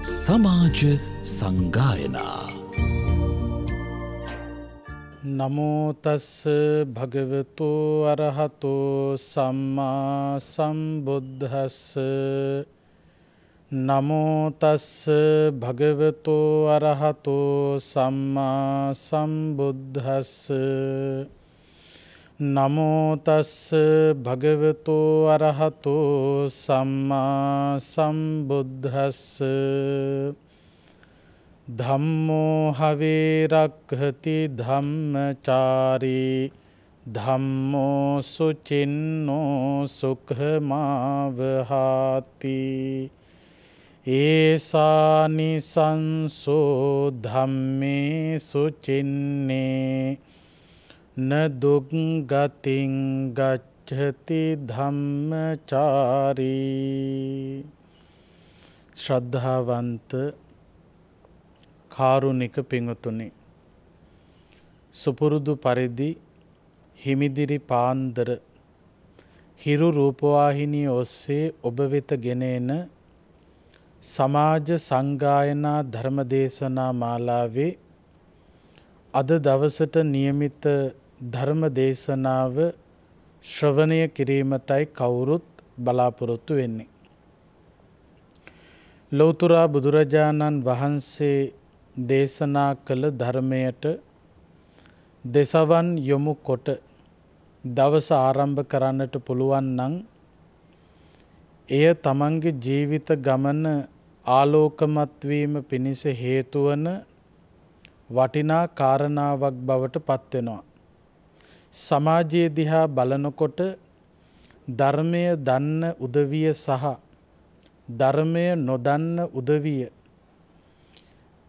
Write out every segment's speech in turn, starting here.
සමාජ සංගායනා. නමෝ තස්ස භගවතු අරහතෝ සම්මා සම්බුද්දස්ස. නමෝ තස්ස භගවතු අරහතෝ සම්මා සම්බුද්දස්ස. නමෝ තස්ස භගවතු අරහතෝ සම්මා සම්බුද්දස්ස. ධම්මෝ හවේ රක්ඛති ධම්මචාරී ධම්මෝ සුචින්නෝ සුඛමාවහාති. ඒසානි සංසෝ ධම්මේ සුචින්නේ න දුක්ගතින් ගච්ඡති ධම්මචාරී. ශ්‍රද්ධාවන්ත කාරුණික පිංතුනි, සුපුරුදු පරිදි හිමිදිරි පාන්දර හිරු රූපවාහිනිය ඔස්සේ ඔබ වෙත ගෙන එන සමාජ සංගායනා ධර්මදේශනා මාලාවේ අද දවසට නියමිත ධර්මදේශනාව ශ්‍රවණය කිරීමටයි කවුරුත් බලාපොරොත්තු වෙන්නේ. ලෞතර බුදුරජාණන් වහන්සේ දේශනා කළ ධර්මයට දෙසවන් යොමු කොට දවස ආරම්භ කරන්නට පුළුවන් නම් එය තමන්ගේ ජීවිත ගමන ආලෝකමත් වීම පිණිස හේතු වන වටිනා කාරණාවක් බවට පත් වෙනවා. සමාජයේ දිහා බලනකොට ධර්මය දන්න උදවිය සහ ධර්මය නොදන්න උදවිය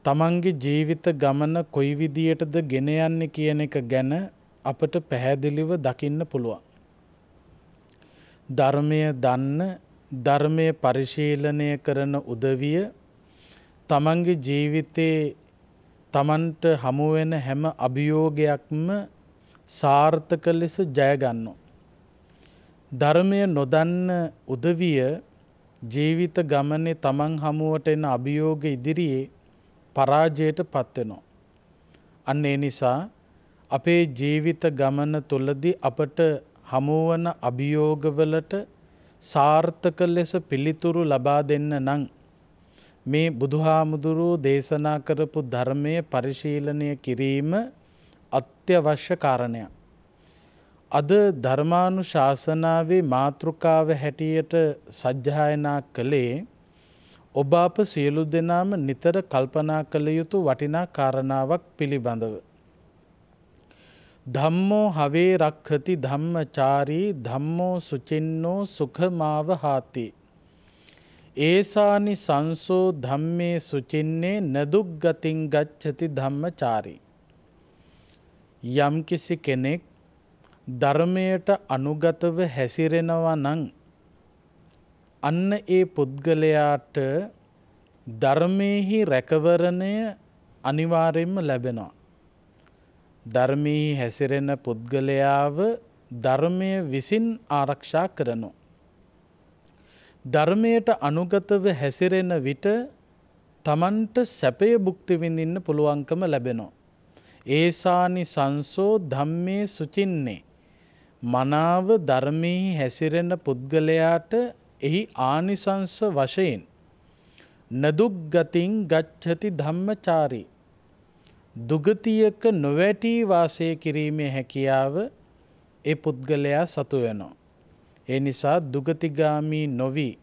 තමන්ගේ ජීවිත ගමන කොයි විදියටද ගෙන යන්නේ කියන එක ගැන අපට පැහැදිලිව දකින්න පුළුවන්. ධර්මය දන්න, ධර්මය පරිශීලනය කරන උදවිය තමන්ගේ ජීවිතේ තමන්ට හමු වෙන හැම අභියෝගයක්ම සාර්ථක ලෙස ජය ගන්නවා. ධර්මය නොදන්න උදවිය ජීවිත ගමනේ තමන් හමුවට එන අභියෝග ඉදිරියේ පරාජයට පත් වෙනවා. අන්න ඒ නිසා අපේ ජීවිත ගමන තුළදී අපට හමුවන අභියෝගවලට සාර්ථක ලෙස පිළිතුරු ලබා දෙන්න නම් මේ බුදුහාමුදුරුවෝ දේශනා කරපු ධර්මය පරිශීලනය කිරීම අත්‍යවශ්‍ය කාරණයක්. අද ධර්මානුශාසනාවේ මාතෘකාව හැටියට සජ්ජායනා කළේ ඔබ අප සියලු දෙනාම නිතර කල්පනා කළ යුතු වටිනා කාරණාවක් පිළිබඳව. ධම්මෝ හවේ රක්ඛති ධම්මචාරී ධම්මෝ සුචින්නෝ සුඛමාවහාති. ඒසානි සංසෝ ධම්මේ සුචින්නේ නදුග්ගතින් ගච්ඡති ධම්මචාරී. යම්කිසි කෙනෙක් ධර්මයට අනුගතව හැසිරෙනවා නම් අන්න ඒ පුද්ගලයාට ධර්මයේහි රැකවරණය අනිවාර්යයෙන්ම ලැබෙනවා. ධර්මයේ හැසිරෙන පුද්ගලයාව ධර්මය විසින් ආරක්ෂා කරනවා. ධර්මයට අනුගතව හැසිරෙන විට තමන්ට සැපය භුක්ති විඳින්න පුළුවන්කම ලැබෙනවා. ඒසානි සංසෝ ධම්මේ සුචින්නේ. මනාව ධර්මයේ හැසිරෙන පුද්ගලයාට එහි ආනිසංස වශයෙන් නදුග්ගතින් ගච්ඡති ධම්මචාරී. දුගතියක නොවැටී වාසය කිරීමේ හැකියාව ඒ පුද්ගලයා සතු වෙනවා. ඒ නිසා දුගතිගාමී නොවි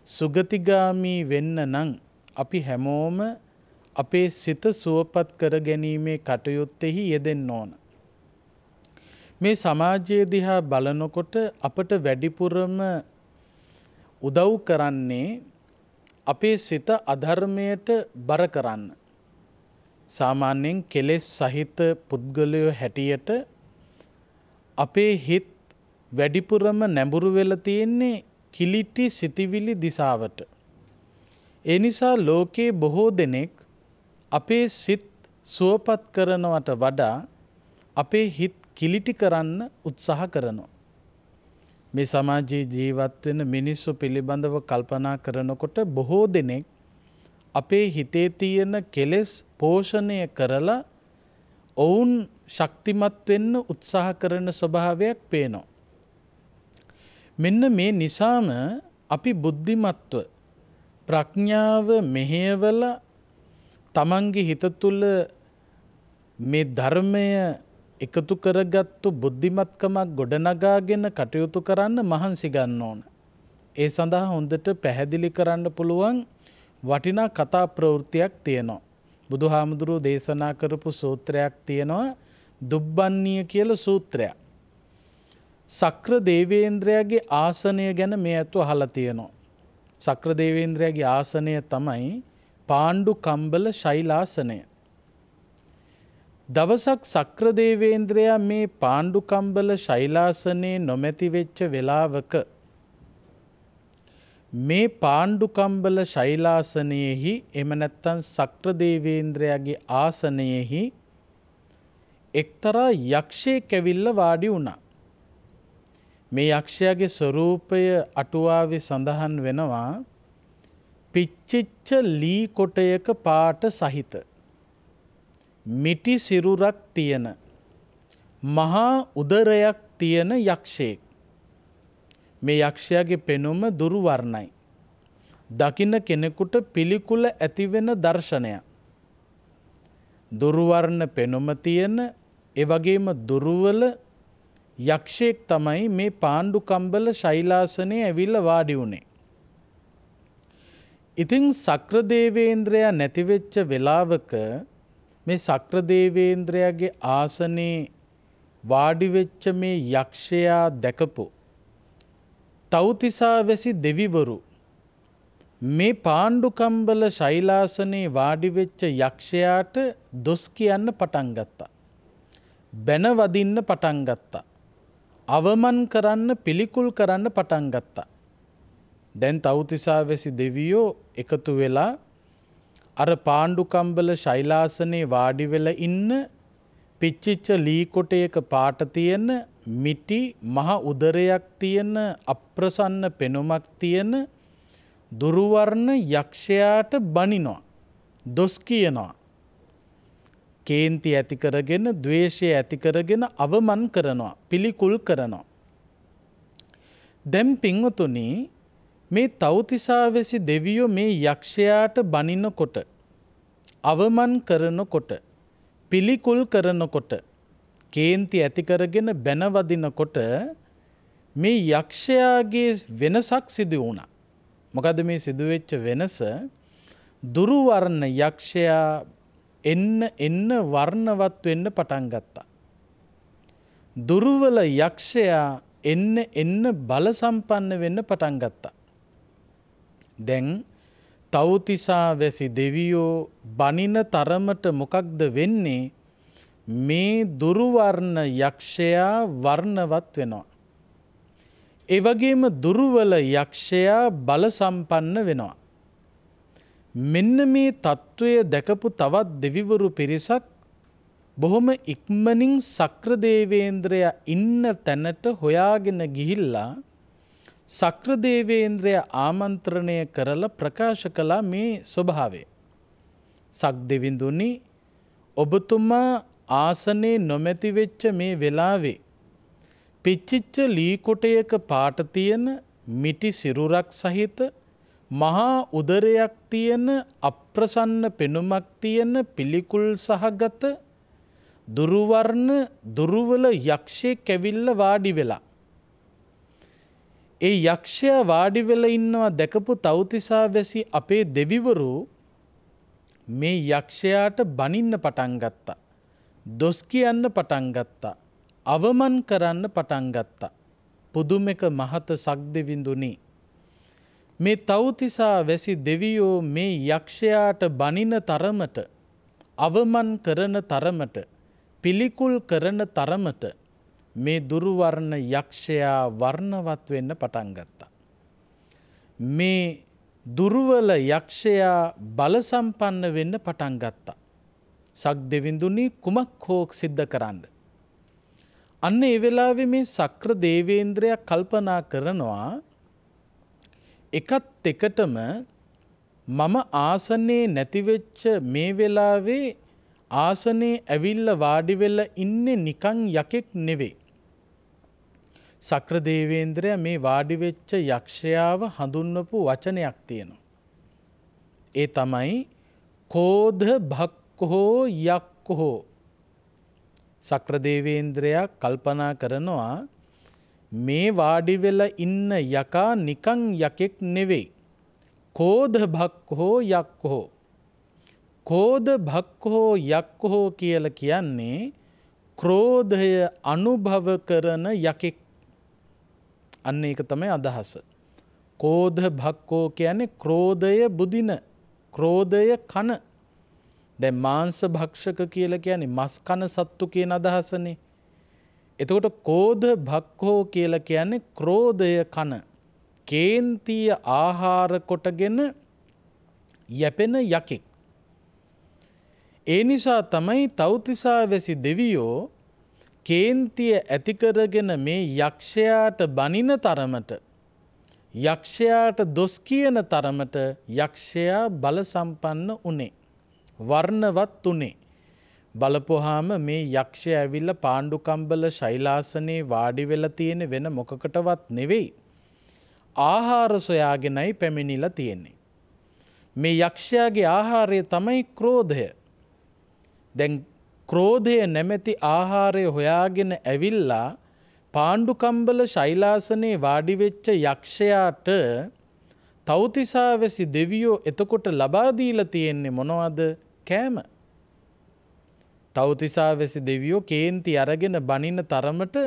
සුගතිගාමී වෙන්න නම් අපි හැමෝම අපේ සිත සුවපත් කර ගැනීමේ කටයුත්තෙහි යෙදෙන්න ඕන. මේ සමාජයේ දිහා බලනකොට අපට වැඩිපුරම උදව් කරන්නේ අපේ සිත අධර්මයට බර කරන්න. සාමාන්‍යයෙන් කෙලෙස් සහිත පුද්ගලයෝ හැටියට අපේ හිත් වැඩිපුරම නැඹුරු වෙලා තියෙන්නේ කිලිටි සිතිවිලි දිශාවට. ඒ නිසා ලෝකේ බොහෝ දෙනෙක් අපේ සිත් සුවපත් කරනවට වඩා අපේ හිත් කිලිටි කරන්න උත්සාහ කරනවා. මේ සමාජයේ ජීවත් වෙන මිනිස්සු පිළිබඳව කල්පනා කරනකොට බොහෝ දෙනෙක් අපේ හිතේ තියෙන කෙලෙස් පෝෂණය කරලා ඔවුන් ශක්තිමත් වෙන්න උත්සාහ කරන ස්වභාවයක් පේනවා. මෙන්න මේ නිසාම අපි බුද්ධිමත්ව ප්‍රඥාව මෙහෙයවලා තමන්ගේ හිත තුළ මේ ධර්මය එකතු කරගත්තු බුද්ධිමත්කමක් ගොඩනගාගෙන කටයුතු කරන්න මහන්සි ගන්න ඕන. ඒ සඳහා හොඳට පැහැදිලි කරන්න පුළුවන් වටිනා කතා ප්‍රවෘත්තියක් තියෙනවා. බුදුහාමුදුරුවෝ දේශනා කරපු සූත්‍රයක් තියෙනවා දුබ්බන්නීය කියලා සූත්‍රයක්. සක්‍ර දේවේන්ද්‍රයාගේ ආසනය ගැන මේ ඇතු අහලා තියෙනවා. සක්‍ර දේවේන්ද්‍රයාගේ ආසනය තමයි පාණ්ඩු කම්බල ශෛලාසනය. දවසක් සක්‍ර දේවේන්ද්‍රයා මේ පාණ්ඩු කම්බල ශෛලාසනයේ නොමැති වෙච්ච වෙලාවක මේ පාණ්ඩු කම්බල ශෛලාසනයෙහි එම නැත්තම් සක්‍ර දේවේන්ද්‍රයාගේ ආසනයෙහි එක්තරා යක්ෂයෙක් ඇවිල්ලා වාඩි වුණා. මේ යක්ෂයාගේ ස්වරූපය අටුවාවේ සඳහන් වෙනවා පිච්චිච්ච ලී කොටයක පාට සහිත මිටි සිරුරක් තියෙන මහා උදරයක් තියෙන යක්ෂයෙක්. මේ යක්ෂයාගේ පෙනුම දුරු වර්ණයි. දකින්න කෙනෙකුට පිළිකුල ඇතිවෙන දර්ශනයක්. දුරු වර්ණ පෙනුම තියෙන ඒ වගේම දුර්වල යක්ෂයෙක් තමයි මේ පාණ්ඩු කම්බල ශෛලාසනයේ ඇවිල්ලා වාඩි වුණේ. ඉතින් සක්‍ර දේවේන්ද්‍රයා නැති වෙච්ච වෙලාවක මේ සක්‍ර දේවේන්ද්‍රයාගේ ආසනයේ වාඩි වෙච්ච මේ යක්ෂයා දැකපු තව්තිසා වැසි දෙවිවරු මේ පාණ්ඩු කම්බල ශෛලාසනයේ වාඩි වෙච්ච යක්ෂයාට දොස් කියන්න පටන් ගත්තා. බැන වදින්න පටන් ගත්තා. අවමන් කරන්න පිළිකුල් කරන්න පටන් ගත්තා. දැන් තව්තිසා වැසි දෙවියෝ එකතු වෙලා අර පාණ්ඩු කම්බල ශෛලාසනයේ වාඩි වෙලා ඉන්න පිච්චිච්ච ලී කොටයක පාට තියෙන මිටි මහ උදරයක් තියෙන අප්‍රසන්න පෙනුමක් තියෙන දුර්වර්ණ යක්ෂයාට බනිනවා. දොස් කියනවා. කේන්ති ඇති කරගෙන ද්වේෂය ඇති කරගෙන අවමන් කරනවා. පිළිකුල් කරනවා. දැන් පින්වතුනි මේ තව්තිසා වැසි දෙවියෝ මේ යක්ෂයාට බනිනකොට අවමන් කරනකොට පිළිකුල් කරනකොට කේන්ති ඇති කරගෙන බැන වදිනකොට මේ යක්ෂයාගේ වෙනසක් සිදු වුණා. මොකද මේ සිදුවෙච්ච වෙනස? දුරු වර්ණ යක්ෂයා එන්න වර්ණවත් වෙන්න පටන් ගත්තා. දුර්වල යක්ෂයා එන්න බල සම්පන්න වෙන්න පටන් ගත්තා. දැන් තව්තිසා වැසි දෙවියෝ බනින තරමට මොකක්ද වෙන්නේ? මේ දුර්වර්ණ යක්ෂයා වර්ණවත් වෙනවා. ඒ වගේම දුර්වල යක්ෂයා බල සම්පන්න වෙනවා. මෙන්න මේ తত্ত্বය දැකපු තවත් දෙවිවරු පිරිසක් බොහොම ඉක්මනින් සක්‍ර දේවේන්ද්‍රයා ඉන්න තැනට හොයාගෙන ගිහිල්ලා සක්‍ර දේවේන්ද්‍රයා ආමන්ත්‍රණය කරලා ප්‍රකාශ කළා මේ ස්වභාවය. සක් දෙවිඳුනි, ඔබතුමා ආසනේ නොමැති වෙච්ච මේ වෙලාවේ පිච්චිච්ච ලී කොටයක පාට තියෙන මිටි සිරුරක් සහිත මහා උදරයක් තියෙන අප්‍රසන්න පෙනුමක් තියෙන පිළිකුල් සහගත දුර්වර්ණ දුර්වල යක්ෂයෙක් ඇවිල්ලා වාඩි වෙලා. ඒ යක්ෂයා වාඩි වෙලා ඉන්නවා දැකපු තව්තිසා වැසි අපේ දෙවිවරු මේ යක්ෂයාට බනින්න පටන් ගත්තා. දොස් කියන්න පටන් ගත්තා. අවමන් කරන්න පටන් ගත්තා. පුදුමක මහත සක්දෙවිඳුනි, මේ තව්තිසා වැසි දෙවියෝ මේ යක්ෂයාට බනින තරමට, අවමන් කරන තරමට, පිළිකුල් කරන තරමට මේ දුර්වර්ණ යක්ෂයා වර්ණවත් වෙන්න පටන් ගත්තා. මේ දුර්වල යක්ෂයා බල සම්පන්න වෙන්න පටන් ගත්තා. සක්දෙවිඳුනි, කුමක් හෝ සිද්ධ කරන්න. අන්න ඒ වෙලාවේ මේ සක්‍ර දේවේන්ද්‍රයා කල්පනා කරනවා, එකත් එකටම මම ආසනේ නැතිවෙච්ච මේ වෙලාවේ ආසනේ ඇවිල්ල වාඩි වෙලා ඉන්නේ නිකන් යකෙක් නෙවෙයි. සක්‍රදේවේන්ද්‍රය මේ වාඩි වෙච්ච යක්ෂයාව හඳුන්වපු වචනයක් තියෙනවා. ඒ තමයි කෝධ භක්ඛෝ යක්ඛෝ. සක්‍රදේවේන්ද්‍රයා කල්පනා කරනවා මේ වාඩි වෙලා ඉන්න යකා නිකන් යකෙක් නෙවෙයි. කෝධ භක්ඛෝ යක්ඛෝ. කෝධ භක්ඛෝ යක්ඛෝ කියලා කියන්නේ ක්‍රෝධය අනුභව කරන යකෙක්. අන්න ඒක තමයි අදහස. කෝධ භක්ඛෝ කියන්නේ ක්‍රෝධය බුදින, ක්‍රෝධය කන. දැන් මාංශ භක්ෂක කියලා කියන්නේ මස් කන සත්තු කියන අදහසනේ. එතකොට කෝධ භක්ඛෝ කියලා කියන්නේ ක්‍රෝධය කන, කේන්තිය ආහාර කොටගෙන යැපෙන යකෙක්. ඒ නිසා තමයි තව්තිසා වැසි දෙවියෝ කේන්තිය ඇති කරගෙන මේ යක්ෂයාට බනින තරමට, යක්ෂයාට දොස් කියන තරමට යක්ෂයා බල සම්පන්න උනේ, වර්ණවත් උනේ. බලපුවාම මේ යක්ෂය ඇවිල්ලා පාණ්ඩුකම්බල ශෛලාසනේ වාඩි වෙලා තියෙන වෙන මොකකටවත් නෙවෙයි. ආහාර සොයාගෙනයි පැමිණිලා තියෙන්නේ. මේ යක්ෂයාගේ ආහාරය තමයි ක්‍රෝධය. දැන් ක්‍රෝධය නැමැති ආහාරය හොයාගෙන ඇවිල්ලා පාණ්ඩුකම්බල ශෛලාසනේ වාඩි වෙච්ච යක්ෂයාට තව්තිසාවැසි දෙවියෝ එතකොට ලබා දීලා තියෙන්නේ මොනවද? කෑම. තව්තිසාවැසි දෙවියෝ කේන්ති අරගෙන බනින තරමට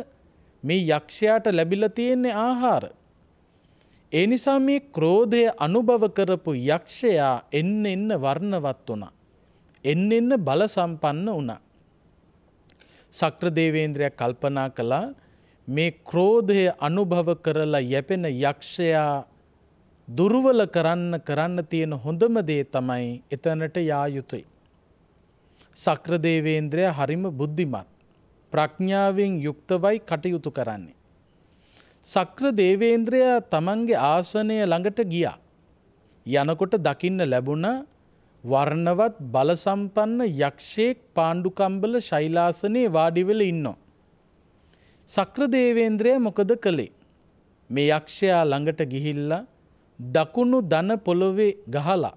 මේ යක්ෂයාට ලැබිලා තියෙන්නේ ආහාර. ඒ නිසා මේ ක්‍රෝධය අනුභව කරපු යක්ෂයා එන්න වර්ණවත් වුණා. එන්න බල සම්පන්න වුණා. සක්‍රදේවේන්ද්‍රයා කල්පනා කළා මේ ක්‍රෝධය අනුභව කරලා යැපෙන යක්ෂයා දුර්වල කරන්න තියෙන හොඳම දේ තමයි එතනට යා යුතුයි. සක්‍රදේවේන්ද්‍රයා හරිම බුද්ධිමත්, ප්‍රඥාවෙන් යුක්තවයි කටයුතු කරන්නේ. සක්‍රදේවේන්ද්‍රයා තමන්ගේ ආසනය ළඟට ගියා. යනකොට දකින්න ලැබුණා වර්ණවත් බල සම්පන්න යක්ෂයෙක් පාණ්ඩුකම්බල ශෛලාසනේ වාඩි වෙලා ඉන්නවා. සක්‍රදේවේන්ද්‍රයා මොකද කළේ? මේ යක්ෂයා ළඟට ගිහිල්ලා දකුණු දන පොළවේ ගහලා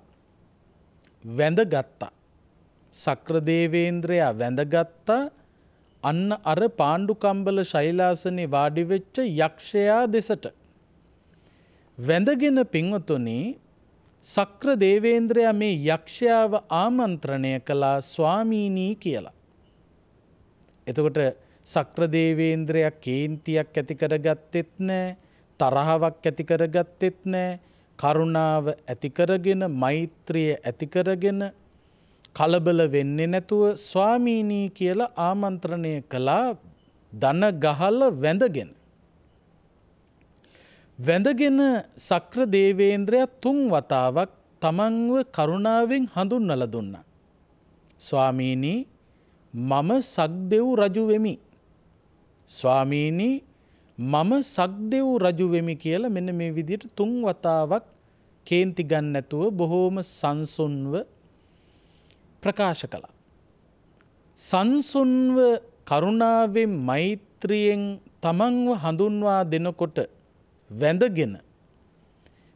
වැඳගත්තා. සක්‍රදේවේන්ද්‍රයා වැඳගත්තා අන්න අර පාණ්ඩුකම්බල ශෛලාසනේ වාඩි වෙච්ච යක්ෂයා දෙසට. වැඳගෙන පින්වතුනි සක්‍රදේවේන්ද්‍රයා මේ යක්ෂයාව ආමන්ත්‍රණය කළා ස්වාමීනී කියලා. එතකොට සක්‍රදේවේන්ද්‍රයා කේන්තියක් ඇති කරගත්තෙත් නැහැ, තරහාවක් ඇති කරගත්තෙත් නැහැ. කරුණාව ඇති කරගෙන, මෛත්‍රිය ඇති කරගෙන, කලබල වෙන්නේ නැතුව ස්වාමීනී කියලා ආමන්ත්‍රණය කළා. දන ගහලා වැඳගෙන. වැඳගෙන සක්‍රදේවේන්ද්‍රයා 3 වතාවක් තමන්ව කරුණාවෙන් හඳුන්වලා දුන්නා. ස්වාමීනී මම සක්දෙව් රජු වෙමි. ස්වාමීනී මම සක්දෙව් රජු වෙමි කියලා මෙන්න මේ විදිහට 3 වතාවක් කේන්ති ගන්න නැතුව බොහෝම සංසුන්ව ප්‍රකාශ කළා. සංසුන්ව කරුණාවෙන් මෛත්‍රියෙන් තමන්ව හඳුන්වා දෙනකොට වැඳගෙන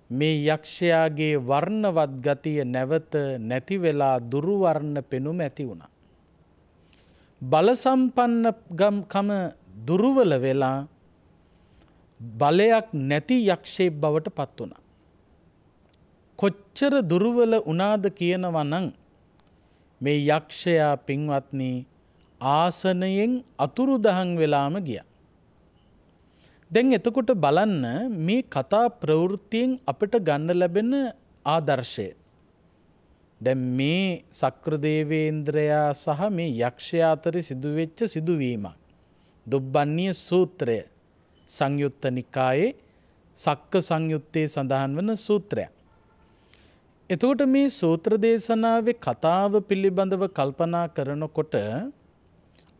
මේ යක්ෂයාගේ වර්ණවත් ගතිය නැවත නැති වෙලා දුර්වර්ණ පෙනුම ඇති වුණා. බල සම්පන්නකම දුර්වල වෙලා බලයක් නැති යක්ෂයෙක් බවට පත් වුණා. කොච්චර දුර්වල වුණාද කියනවා නම් මේ යක්ෂයා පින්වත්නි ආසනයෙන් අතුරුදහන් වෙලාම ගියා. දැන් එතකොට බලන්න මේ කතා ප්‍රවෘත්තියෙන් අපිට ගන්න ලැබෙන ආදර්ශය. දැන් මේ සක්‍රදේවේන්ද්‍රයා සහ මේ යක්ෂයා අතර සිදුවෙච්ච සිදුවීමක්. දුබ්බන්නිය සූත්‍රය සංයුත්ත නිකායේ සක්ක සංයුත්තේ සඳහන් වන සූත්‍රයක්. එතකොට මේ සූත්‍ර දේශනාවේ කතාව පිළිබඳව කල්පනා කරනකොට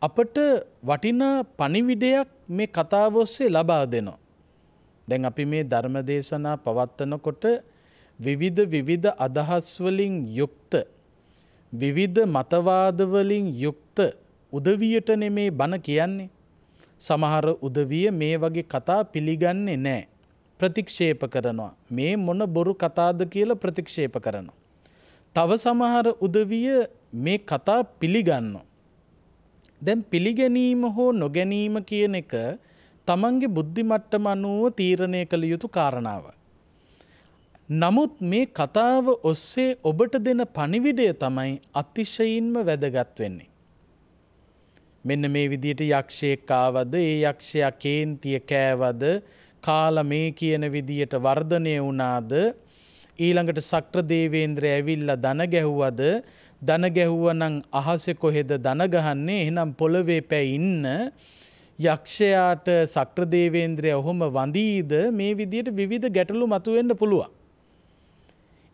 අපට වටිනා පණිවිඩයක් මේ කතාව ඔස්සේ ලබා දෙනවා. දැන් අපි මේ ධර්ම දේශනා පවත්වනකොට විවිධ අදහස් වලින් යුක්ත විවිධ මතවාද වලින් යුක්ත උදවියට නෙමේ බණ කියන්නේ. සමහර උදවිය මේ වගේ කතා පිළිගන්නේ නැහැ. ප්‍රතික්ෂේප කරනවා. මේ මොන බොරු කතාද කියලා ප්‍රතික්ෂේප කරනවා. තව සමහර උදවිය මේ කතා පිළිගන්නවා. දැන් පිළිගැනීම හෝ නොගැනීම කියන එක තමන්ගේ බුද්ධි මට්ටම අනුව තීරණය කළ යුතු කාරණාවක්. නමුත් මේ කතාව ඔස්සේ ඔබට දෙන පණිවිඩය තමයි අතිශයින්ම වැදගත් වෙන්නේ. මෙන්න මේ විදිහට යක්ෂයෙක් ආවද, ඒ යක්ෂයා කේන්තිය කෑවද, කාලා මේ කියන විදිහට වර්ධනය වුණාද, ඊළඟට සක්‍ර දේවේන්ද්‍රය ඇවිල්ලා දන ගැහුවද, දන ගැහුවනම් අහසේ කොහෙද දන ගහන්නේ, එහෙනම් පොළවේ පැය ඉන්න යක්ෂයාට සක්‍ර දේවේන්ද්‍රය ඔහොම වඳීද, මේ විදිහට විවිධ ගැටලු මතුවෙන්න පුළුවන්.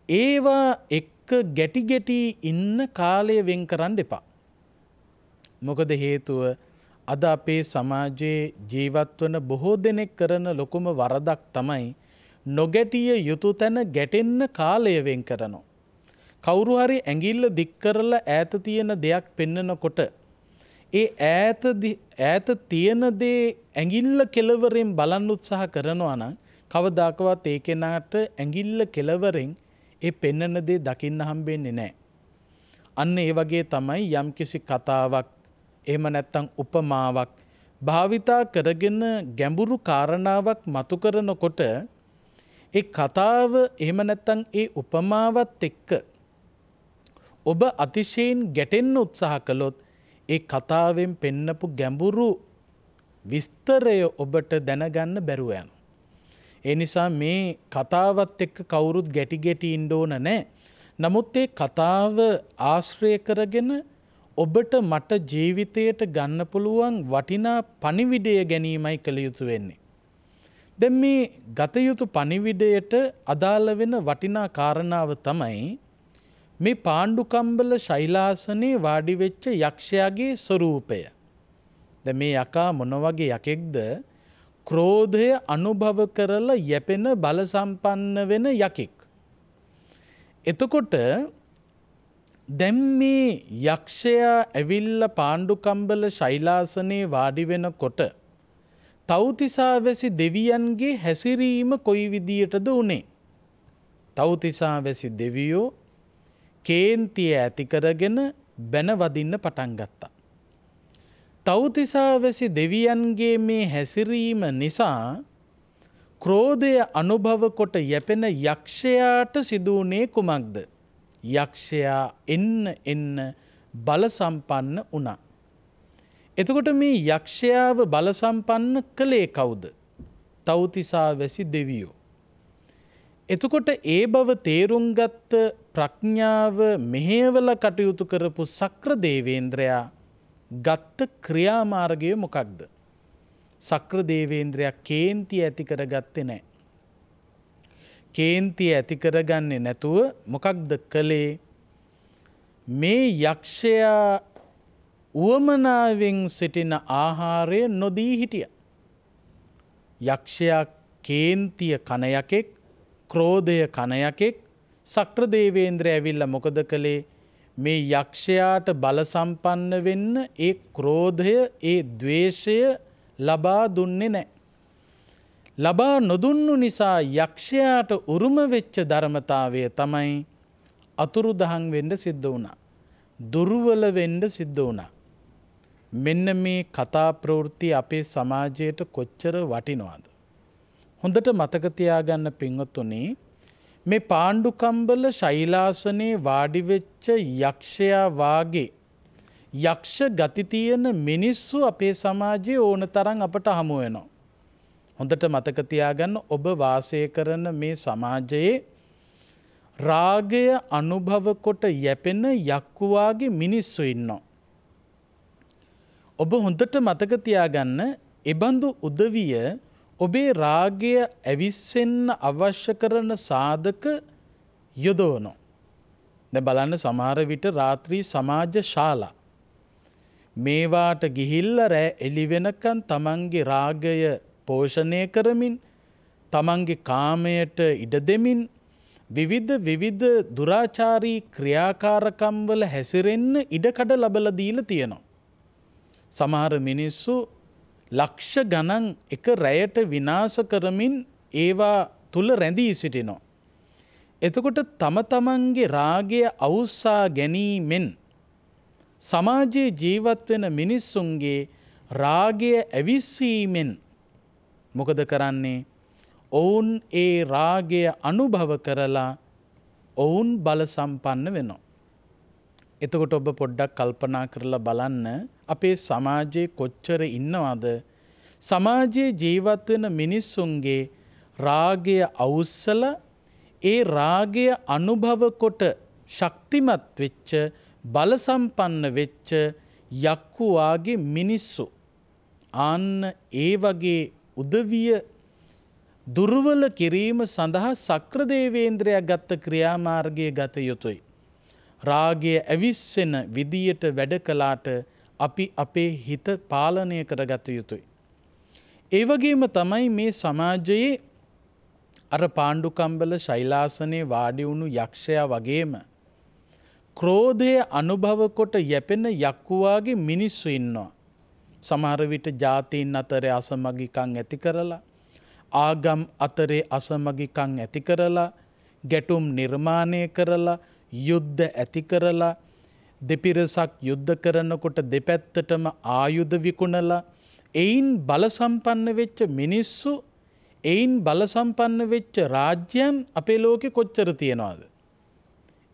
ඒවා එක්ක ගැටි ඉන්න කාලය වෙන් කරන්න එපා. මොකද හේතුව අද අපේ සමාජයේ ජීවත් වන බොහෝ දෙනෙක් කරන ලොකුම වරදක් තමයි නොගැටිය යුතු තැන ගැටෙන්න කාලය වෙන් කරනවා. කවුරු හරි ඇඟිල්ල දික් කරලා ඈත තියෙන දෙයක් පෙන්නකොට ඒ ඈත තියෙන දේ ඇඟිල්ල කෙලවරෙන් බලන්න උත්සාහ කරනවා නම් කවදාකවත් ඒ කෙනාට ඇඟිල්ල කෙලවරෙන් ඒ පෙන්නන දේ දකින්න හම්බෙන්නේ නැහැ. අන්න ඒ වගේ තමයි යම්කිසි කතාවක් එහෙම නැත්නම් උපමාවක් භාවිතා කරගෙන ගැඹුරු කාරණාවක් මතු කරනකොට ඒ කතාව එහෙම නැත්නම් ඒ උපමාවත් එක්ක ඔබ අතිශයින් ගැටෙන්න උත්සාහ කළොත් ඒ කතාවෙන් පෙන්නපු ගැඹුරු විස්තරය ඔබට දැනගන්න බැරුව යනවා. ඒ නිසා මේ කතාවත් එක්ක කවුරුත් ගැටි ඉන්න ඕන නැහැ. නමුත් ඒ කතාව ආශ්‍රය කරගෙන ඔබට මට ජීවිතයට ගන්න පුළුවන් වටිනා පණිවිඩය ගැනීමයි කළ යුතු වෙන්නේ. දැන් මේ ගත යුතු පණිවිඩයට අදාළ වෙන වටිනා කාරණාව තමයි මේ පාණ්ඩුකම්බල ශෛලාසනේ වාඩි වෙච්ච යක්ෂයාගේ ස්වරූපය. දැන් මේ යකා මොන වගේ යකෙක්ද? ක්‍රෝධය අනුභව කරලා යැපෙන බල සම්පන්න වෙන යකෙක්. එතකොට දැන් මේ යක්ෂයා ඇවිල්ලා පාණ්ඩුකම්බල ශෛලාසනේ වාඩි වෙනකොට තව්තිසා වැසි දෙවියන්ගේ හැසිරීම කොයි විදියටද උනේ? තව්තිසා වැසි දෙවියෝ කේන්තිය ඇති කරගෙන බැන වදින්න පටන් ගත්තා. තව්තිසා වැසි දෙවියන්ගේ මේ හැසිරීම නිසා ක්‍රෝධය අනුභව කොට යැපෙන යක්ෂයාට සිදු වුණේ කුමක්ද? යක්ෂයා එන්න බල සම්පන්න වුණා. එතකොට මේ යක්ෂයාව බල සම්පන්න කළේ කවුද? තව්තිසා වැසි දෙවියෝ. එතකොට ඒ බව තේරුම් ගත්ත ප්‍රඥාව මෙහෙवला කටයුතු කරපු සක්‍ර දේවේන්ද්‍රයා ගත්ත ක්‍රියාමාර්ගය මොකක්ද? සක්‍ර දේවේන්ද්‍රයා කේන්තිය ඇති කරගත්තේ නැහැ. කේන්තිය ඇති කරගන්නේ නැතුව මොකක්ද කළේ? මේ යක්ෂයා උවමනාවෙන් සිටින ආහාරය නොදී හිටියා. යක්ෂයා කේන්තිය කන යකෙක්, ක්‍රෝධය කන යකෙක්. සක්‍ර දේවේන්ද්‍රය ඇවිල්ලා මොකද කළේ? මේ යක්ෂයාට බල සම්පන්න වෙන්න ඒ ක්‍රෝධය, ඒ ද්වේෂය ලබා දුන්නේ නැහැ. ලබා නොදුන්නු නිසා යක්ෂයාට උරුම වෙච්ච ධර්මතාවය තමයි අතුරුදහන් වෙන්න සිද්ධ වුණා. දුර්වල වෙන්න සිද්ධ වුණා. මෙන්න මේ කතා ප්‍රවෘත්ති අපේ සමාජයට කොච්චර වටිනවද? හොඳට මතක තියාගන්න පින්වතුනි, මේ පාණ්ඩුකම්බල ශෛලාසනේ වාඩි වෙච්ච යක්ෂයා වාගේ යක්ෂ ගති තියෙන මිනිස්සු අපේ සමාජයේ ඕන තරම් අපට හමු වෙනවා. හොඳට මතක තියාගන්න, ඔබ වාසය කරන මේ සමාජයේ රාගය අනුභව කොට යැපෙන යක්කු වාගේ මිනිස්සු ඉන්නවා. ඔබ හොඳට මතක තියාගන්න, එබඳු උදවිය ඔබේ රාගය ඇවිස්සෙන්න අවශ්‍ය කරන සාධක යොදවනවා. දැන් බලන්න, සමහර විට රාත්‍රී සමාජ ශාලා මේවාට ගිහිල්ලා රැ එළි වෙනකන් තමන්ගේ රාගය පෝෂණය කරමින්, තමන්ගේ කාමයට ඉඩ දෙමින් විවිධ දුරාචාරී ක්‍රියාකාරකම් වල හැසිරෙන්න ඉඩකඩ ලැබලා දීලා තියෙනවා. සමහර මිනිස්සු ලක්ෂ ගණන් එක රැයට විනාශ කරමින් ඒවා තුල රැඳී සිටිනවා. එතකොට තම තමන්ගේ රාගය අවුස්සා ගැනීමෙන් සමාජයේ ජීවත් වෙන මිනිස්සුන්ගේ රාගය ඇවිස්සීමෙන් මොකද කරන්නේ? ඔවුන් ඒ රාගය අනුභව කරලා ඔවුන් බල සම්පන්න වෙනවා. එතකොට ඔබ පොඩ්ඩක් කල්පනා කරලා බලන්න අපේ සමාජයේ කොච්චර ඉන්නවද සමාජයේ ජීවත් වෙන මිනිස්සුන්ගේ රාගය අවුස්සලා ඒ රාගය අනුභව කොට ශක්තිමත් වෙච්ච බල සම්පන්න වෙච්ච යක්කු වාගේ මිනිස්සු. ආන්න ඒ වගේ උදවිය දුර්වල කිරීම සඳහා සක්‍රදේවේන්ද්‍රයා ගත්ත ක්‍රියාමාර්ගය ගත යුතුයි. රාගය ඇවිස්සෙන විදියට වැඩ කළාට අපි අපේ හිත පාලනය කරගත යුතුයි. ඒ වගේම තමයි මේ සමාජයේ අර පාණ්ඩුකම්බල ශෛලාසනයේ වාඩි වුණු යක්ෂයා වගේම ක්‍රෝධය අනුභව කොට යැපෙන යක්කුවාගේ මිනිස්සු ඉන්නවා. සමහර විට ජාතීන් අතරේ අසමගිකම් ඇති කරලා ආගම් අතරේ අසමගිකම් ඇති කරලා ගැටුම් නිර්මාණය කරලා යුද්ධ ඇති කරලා දෙපිරසක් යුද්ධ කරනකොට දෙපැත්තටම ආයුධ විකුණලා එයින් බල සම්පන්න වෙච්ච මිනිස්සු එයින් බල සම්පන්න වෙච්ච රාජ්‍යයන් අපේ ලෝකෙ කොච්චර තියනවද?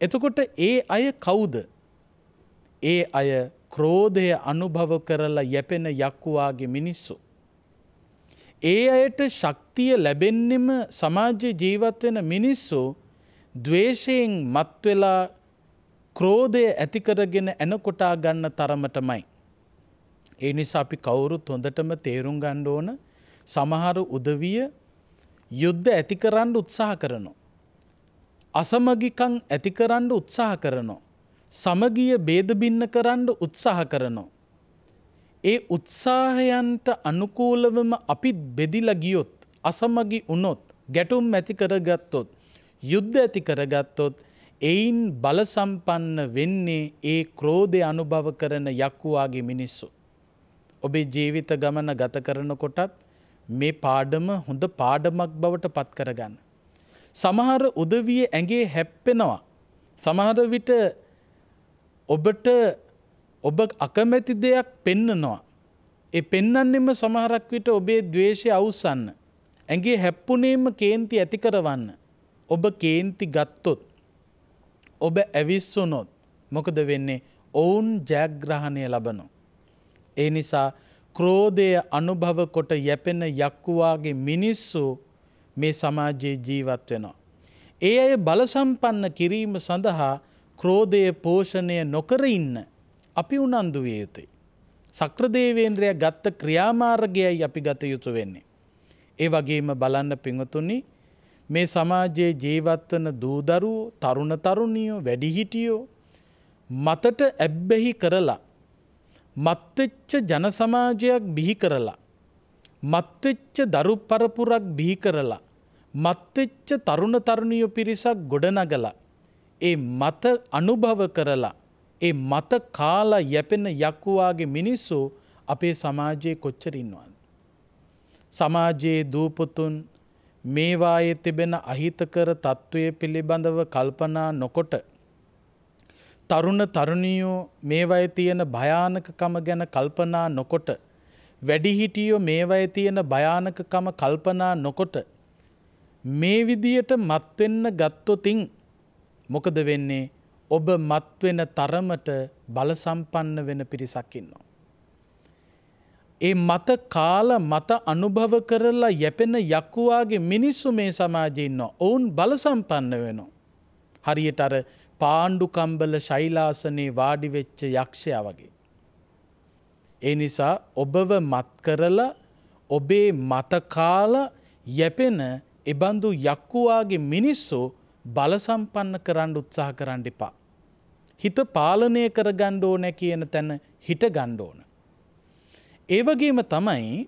එතකොට ඒ අය කවුද? ඒ අය ක්‍රෝධය අනුභව කරලා යැපෙන යක්කුවාගේ මිනිස්සු. ඒ අයට ශක්තිය ලැබෙන්නෙම සමාජයේ ජීවත් වෙන මිනිස්සු ද්වේෂයෙන් මත් වෙලා ක්‍රෝධය ඇති කරගෙන එනකොටා ගන්න තරමටමයි. ඒ නිසා අපි කවුරුත් හොඳටම තේරුම් ගන්න ඕන සමහර උදවිය යුද්ධ ඇති කරන්න උත්සාහ කරනවා. අසමගිකම් ඇති කරන්න උත්සාහ කරනවා. සමගිය ભેද බින්න කරන්න උත්සාහ කරනවා. ඒ උත්සාහයන්ට අනුකූලවම අපි බෙදිලා ගියොත් අසමගි වුණොත් ගැටුම් ඇති කරගත්තොත් යුද්ධ ඇති කරගත්තොත් එයින් බල සම්පන්න වෙන්නේ ඒ ක්‍රෝධය අනුභව කරන යක්කුවාගේ මිනිස්සු. ඔබේ ජීවිත ගමන ගත කරනකොටත් මේ පාඩම හොඳ පාඩමක් බවට පත් කරගන්න. සමහර උදවිය ඇඟේ හැප්පෙනවා. සමහර විට ඔබට ඔබ අකමැති දෙයක් පෙන්නනවා. ඒ පෙන්නන්නෙම සමහරක් විට ඔබේ ද්වේෂය අවුස්සන්න. ඇඟේ හැප්පුණේම කේන්ති ඇති කරවන්න. ඔබ කේන්ති ගත්තොත් ඔබ ඇවිස්සුනොත් මොකද වෙන්නේ? ඔවුන් ජයග්‍රහණය ලබනවා. ඒ නිසා ක්‍රෝධය අනුභව කොට යැපෙන යක්කුවාගේ මිනිස්සු මේ සමාජයේ ජීවත් වෙනවා. ඒ අය බල සම්පන්න කිරීම සඳහා ක්‍රෝධය පෝෂණය නොකර ඉන්න අපි උනන්දු විය යුතුයි. සක්‍රදේවේන්ද්‍රයා ගත්ත ක්‍රියාමාර්ගයයි අපි ගත යුතු වෙන්නේ. ඒ වගේම බලන්න පින්වතුනි මේ සමාජයේ ජීවත් වන දූදරුවෝ, තරුණ තරුණියෝ, වැඩිහිටියෝ මතට ඇබ්බැහි කරලා මත්වෙච්ච ජන සමාජයක් බිහි කරලා මත්වෙච්ච දරු පරපුරක් බිහි කරලා මත්වෙච්ච තරුණ තරුණියෝ පිරිසක් ගොඩනගලා ඒ මත අනුභව කරලා ඒ මත කාලා යැපෙන යක්කුවාගේ මිනිස්සු අපේ සමාජයේ කොච්චර ඉන්නවද? සමාජයේ දූපතුන් මේවායේ තිබෙන අහිතකර තත්ත්වය පිළිබඳව කල්පනා නොකොට තරුණ තරුණියෝ මේවායේ තියෙන භයානකකම ගැන කල්පනා නොකොට වැඩිහිටියෝ මේවායේ තියෙන භයානකකම කල්පනා නොකොට මේ විදියට මත් වෙන්න ගත්තොතින් මොකද වෙන්නේ? ඔබ මත් වෙන තරමට බල සම්පන්න වෙන පිරිසක් ඉන්නවා. ඒ මත කාලා මත අනුභව කරලා යැපෙන යක්කුවාගේ මිනිස්සු මේ සමාජයේ ඉන්නවා. ඔවුන් බල සම්පන්න වෙනවා. හරියට අර පාණ්ඩුකම්බල ශෛලාසනේ වාඩි වෙච්ච යක්ෂයා වගේ. ඒ නිසා ඔබව මත් කරලා ඔබේ මත කාලා යැපෙන එබඳු යක්කුවාගේ මිනිස්සු බල සම්පන්න කරන්න උත්සාහ කරන්න එපා. හිත පාලනය කරගන්න ඕන කියන තැන හිට ගන්න ඕන. ඒ වගේම තමයි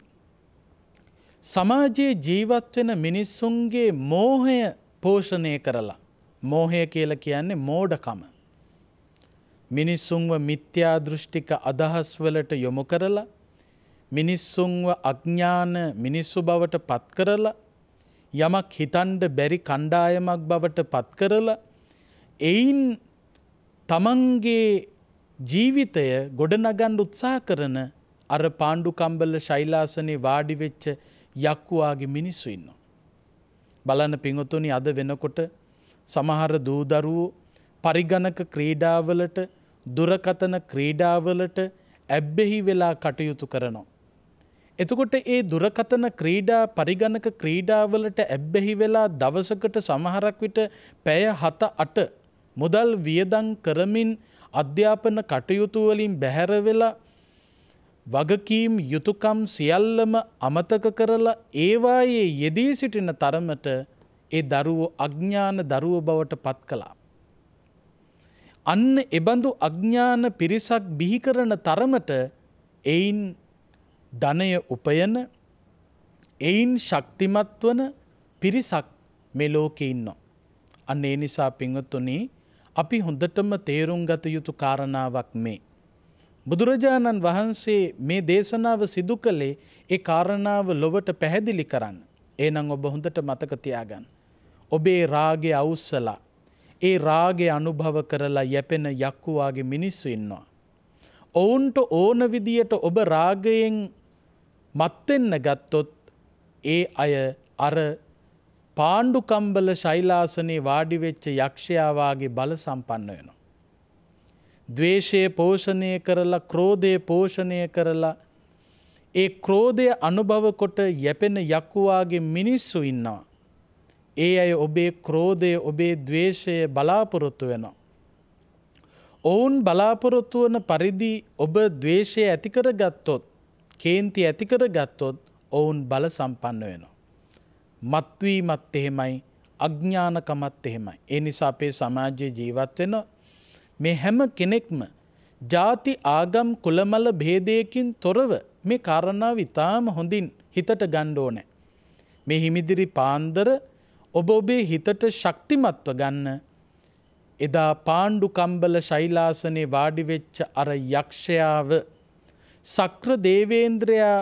සමාජයේ ජීවත් වෙන මිනිස්සුන්ගේ මෝහය පෝෂණය කරලා මෝහය කියලා කියන්නේ මෝඩකම. මිනිස්සුන්ව මිත්‍යා දෘෂ්ටික අදහස් වලට යොමු කරලා මිනිස්සුන්ව අඥාන මිනිස්සු බවට පත් කරලා යමක් හිතන්න බැරි කණ්ඩායමක් බවට පත් කරලා එයින් තමන්ගේ ජීවිතය ගොඩනගන්න උත්සාහ කරන අර පාණ්ඩු කම්බල ශෛලාසනේ වාඩි වෙච්ච යක්කුවාගේ මිනිස්සු ඉන්නවා. බලන්න පිංගුතුනි අද වෙනකොට සමහර දූ දරුවෝ පරිගණක ක්‍රීඩාවලට දුරකථන ක්‍රීඩාවලට ඇබ්බැහි වෙලා කටයුතු කරනවා. එතකොට ඒ දුරකථන ක්‍රීඩා පරිගණක ක්‍රීඩාවලට ඇබ්බැහි වෙලා දවසකට සමහරක් විට පැය 7-8 මුදල් වියදම් කරමින් අධ්‍යාපන කටයුතු වලින් බැහැර වෙලා වගකීම් යුතුයකම් සියල්ලම අමතක කරලා ඒවායේ යෙදී සිටින තරමට ඒ දරුවෝ අඥාන දරුවෝ බවට පත් කළා. අන්න එබඳු අඥාන පිරිසක් බිහි කරන තරමට එයින් ධනය උපයන එයින් ශක්තිමත් වන පිරිසක් මේ ලෝකේ ඉන්නවා. අන්න ඒ නිසා පින්වත්නි අපි හොඳටම තේරුම් ගත යුතු කාරණාවක් මේ. බුදුරජාණන් වහන්සේ මේ දේශනාව සිදු කළේ ඒ කාරණාව ලොවට පැහැදිලි කරන්න. එහෙනම් ඔබ හොඳට මතක තියාගන්න. ඔබේ රාගය අවුස්සලා ඒ රාගය අනුභව කරලා යැපෙන යක්කුවාගේ මිනිස්සු ඉන්නවා. ඔවුන්ට ඕන විදියට ඔබ රාගයෙන් මත් වෙන්න ගත්තොත් ඒ අය අර පාණ්ඩු කම්බල ශෛලාසනේ වාඩි වෙච්ච යක්ෂයා වාගේ බල සම්පන්න වෙනවා. ද්වේෂය පෝෂණය කරලා ක්‍රෝධය පෝෂණය කරලා ඒ ක්‍රෝධය අනුභව කොට යැපෙන යක්කුවාගේ මිනිස්සු ඉන්නවා. ඒ අය ඔබේ ක්‍රෝධය ඔබේ ද්වේෂය බලාපොරොත්තු වෙනවා. ඔවුන් බලාපොරොත්තු වන පරිදි ඔබ ද්වේෂය ඇති කරගත්තොත් කේන්ති ඇති කරගත්තොත් ඔවුන් බල සම්පන්න වෙනවා. මත්වීමත් එහෙමයි අඥානකමත් එහෙමයි. ඒ නිසා අපේ සමාජයේ ජීවත් වෙන මේ හැම කෙනෙක්ම ಜಾති ආගම් කුලමල භේදයකින් තොරව මේ කාරණාව ඉතාම හොඳින් හිතට ගන්න ඕනේ. මේ හිමිදිරි පාන්දර ඔබ ඔබේ හිතට ශක්තිමත්ව ගන්න. එදා පාණ්ඩු කම්බල ශෛලාසනේ වාඩි වෙච්ච අර යක්ෂයාව සක්‍ර දේවේන්ද්‍රයා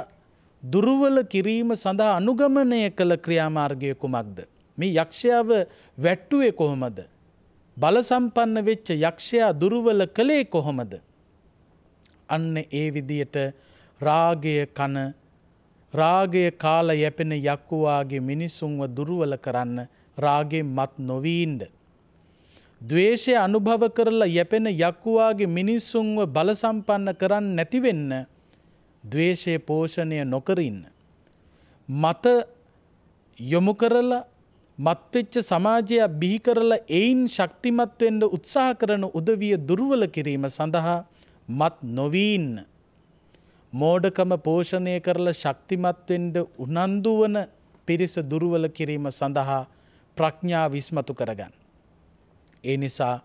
දුර්වල කිරීම සඳහා අනුගමනය කළ ක්‍රියාමාර්ගය කුමක්ද? මේ යක්ෂයාව වැට්ටුවේ කොහොමද? බල සම්පන්න වෙච්ච යක්ෂයා දුර්වල කළේ කොහොමද? අන්න ඒ විදියට රාගය කන රාගය කාලා යැපෙන යක්කුවාගේ මිනිසුන්ව දුර්වල කරන්න රාගෙන් මත් නොවීන්න. ද්වේෂය අනුභව කරලා යැපෙන යක්කුවාගේ මිනිසුන්ව බල සම්පන්න කරන්න නැති වෙන්න ද්වේෂය පෝෂණය නොකර ඉන්න. මත යොමු කරලා මත්වෙච්ච සමාජයක් බිහි කරලා එයින් ශක්තිමත් වෙන්න උත්සාහ කරන උදවිය දුර්වල කිරීම සඳහා මත් නොවී ඉන්න. මෝඩකම පෝෂණය කරලා ශක්තිමත් වෙන්න උනන්දු වන පිරිස දුර්වල කිරීම සඳහා ප්‍රඥාව ඉස්මතු කරගන්න. ඒ නිසා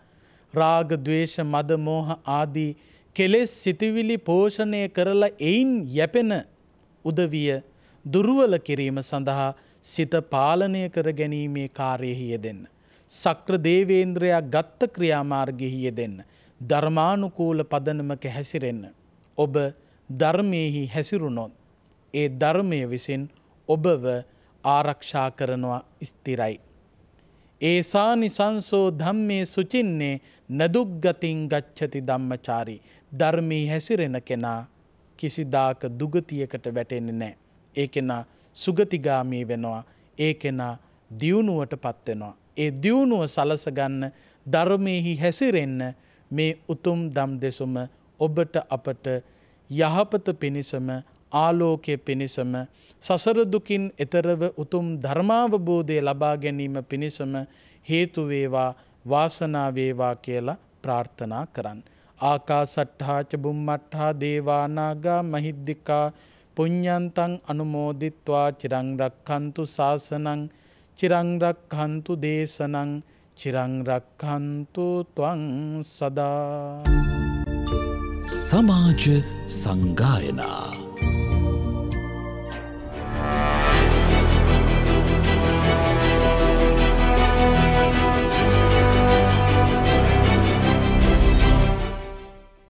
රාග, ද්වේෂ, මද, මෝහ ආදී කෙලෙස් සිතුවිලි පෝෂණය කරලා එයින් යැපෙන උදවිය දුර්වල කිරීම සඳහා සිත පාලනය කර ගැනීමේ කාර්යෙහි යෙදෙන්න. සක්‍ර දේවේන්ද්‍රයා ගත්ත ක්‍රියාමාර්ගෙහි යෙදෙන්න. ධර්මානුකූල පදනමක හැසිරෙන්න. ඔබ ධර්මයෙහි හැසිරුණොත් ඒ ධර්මය විසින් ඔබව ආරක්ෂා කරනවා ස්ථිරයි. ඒසානිසංසෝ ධම්මේ සුචින්නේ නදුග්ගතින් ගච්ඡති ධම්මචාරී. ධර්මයේ හැසිරෙන කෙනා කිසිදාක දුගතියකට වැටෙන්නේ නැහැ. ඒ කෙනා සුගතිගාමී වෙනවා. ඒ කෙනා දියුණුවටපත් වෙනවා. ඒ දියුණුව සලස ගන්න ධර්මයේ හැසිරෙන්න මේ උතුම් ධම් දෙසුම ඔබට අපට යහපත පිණිසම ආලෝකයේ පිණිසම සසර දුකින් එතරව උතුම් ධර්මාවබෝධය ලබා ගැනීම පිණිසම හේතු වේවා වාසනාව වේවා කියලා ප්‍රාර්ථනා කරන්න. ආකාසට්ඨා ච බුම්මට්ඨා දේවා නාග මහිද්దికා පුඤ්ඤන්තං අනුමෝදිත්වා චිරං රක්ඛන්තු ශාසනං චිරං රක්ඛන්තු දේශනං චිරං රක්ඛන්තු ත්වං සදා. සමාජ සංගායනා